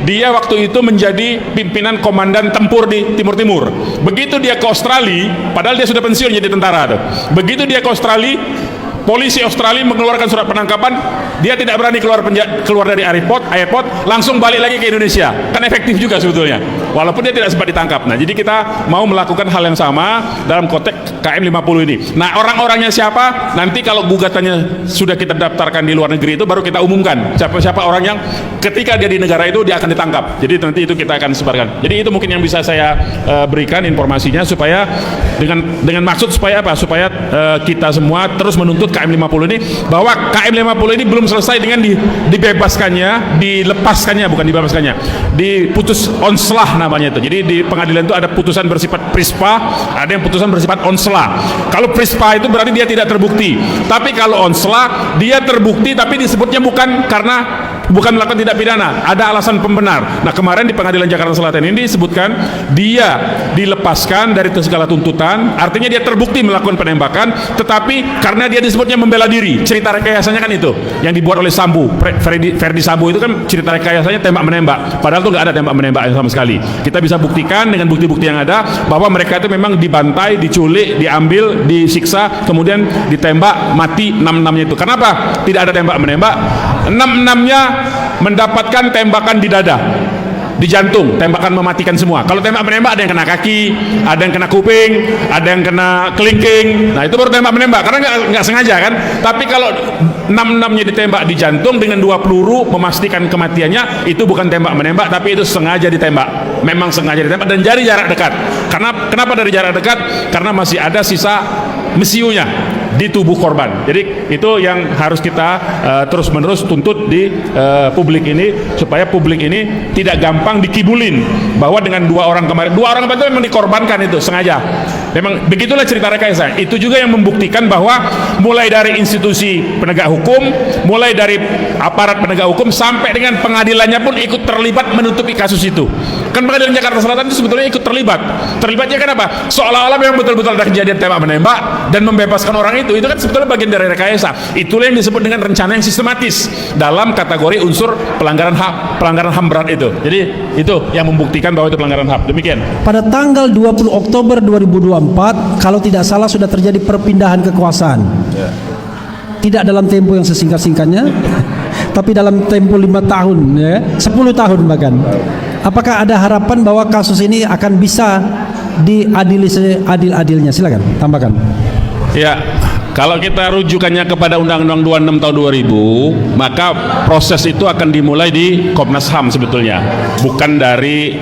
Dia waktu itu menjadi pimpinan komandan tempur di Timur Timur. Begitu dia ke Australia, padahal dia sudah pensiun jadi tentara tuh. Begitu dia ke Australia, polisi Australia mengeluarkan surat penangkapan, dia tidak berani keluar dari airport, langsung balik lagi ke Indonesia. Kan efektif juga sebetulnya, walaupun dia tidak sempat ditangkap. Nah, jadi kita mau melakukan hal yang sama dalam konteks KM 50 ini. Nah, orang-orangnya siapa? Nanti kalau gugatannya sudah kita daftarkan di luar negeri itu baru kita umumkan siapa-siapa orang yang ketika dia di negara itu dia akan ditangkap. Jadi nanti itu kita akan sebarkan. Jadi itu mungkin yang bisa saya berikan informasinya, supaya dengan maksud supaya apa? Supaya kita semua terus menuntut KM 50 ini, bahwa KM 50 ini belum selesai dengan dibebaskannya, dilepaskannya, bukan dibebaskannya, diputus onslah namanya itu. Jadi di pengadilan itu ada putusan bersifat prispa, ada yang putusan bersifat onslah. Kalau prispa itu berarti dia tidak terbukti, tapi kalau onslah dia terbukti tapi disebutnya bukan melakukan tindak pidana, ada alasan pembenar. Nah, kemarin di pengadilan Jakarta Selatan ini disebutkan dia dilepaskan dari segala tuntutan, artinya dia terbukti melakukan penembakan, tetapi karena dia disebutnya membela diri, cerita rekayasanya kan itu yang dibuat oleh Sambo, Ferdi Sambo itu kan cerita rekayasanya tembak menembak, padahal itu nggak ada tembak menembak sama sekali. Kita bisa buktikan dengan bukti-bukti yang ada bahwa mereka itu memang dibantai, diculik, diambil, disiksa, kemudian ditembak mati 6-6-nya itu. Kenapa tidak ada tembak menembak? 6-6-nya mendapatkan tembakan di dada, di jantung, tembakan mematikan semua. Kalau tembak menembak ada yang kena kaki, ada yang kena kuping, ada yang kena kelingking. Nah, itu baru tembak menembak karena nggak sengaja kan. Tapi kalau 6-6-nya ditembak di jantung dengan 2 peluru memastikan kematiannya, itu bukan tembak menembak, tapi itu sengaja ditembak. Memang sengaja ditembak dan dari jarak dekat. Kenapa dari jarak dekat? Karena masih ada sisa mesiunya di tubuh korban. Jadi itu yang harus kita terus-menerus tuntut di publik ini, supaya publik ini tidak gampang dikibulin bahwa dengan 2 orang kemarin, 2 orang itu memang dikorbankan, itu sengaja. Memang begitulah cerita rekayasa. Itu juga yang membuktikan bahwa mulai dari institusi penegak hukum, mulai dari aparat penegak hukum sampai dengan pengadilannya pun ikut terlibat menutupi kasus itu. Kan pengadilan Jakarta Selatan itu sebetulnya ikut terlibat. Terlibatnya kan apa? Seolah-olah memang betul-betul ada kejadian tembak menembak dan membebaskan orang itu kan sebetulnya bagian dari rekayasa. Itulah yang disebut dengan rencana yang sistematis dalam kategori unsur pelanggaran HAM berat itu. Jadi itu yang membuktikan bahwa itu pelanggaran HAM. Demikian. Pada tanggal 20 Oktober 2024, kalau tidak salah sudah terjadi perpindahan kekuasaan. Tidak dalam tempo yang sesingkat-singkatnya, tapi dalam tempo 5 tahun, ya, 10 tahun bahkan. Apakah ada harapan bahwa kasus ini akan bisa diadili seadil-adilnya? Silakan tambahkan. Ya, kalau kita rujukannya kepada Undang-Undang 26 tahun 2000, maka proses itu akan dimulai di Komnas HAM sebetulnya, bukan dari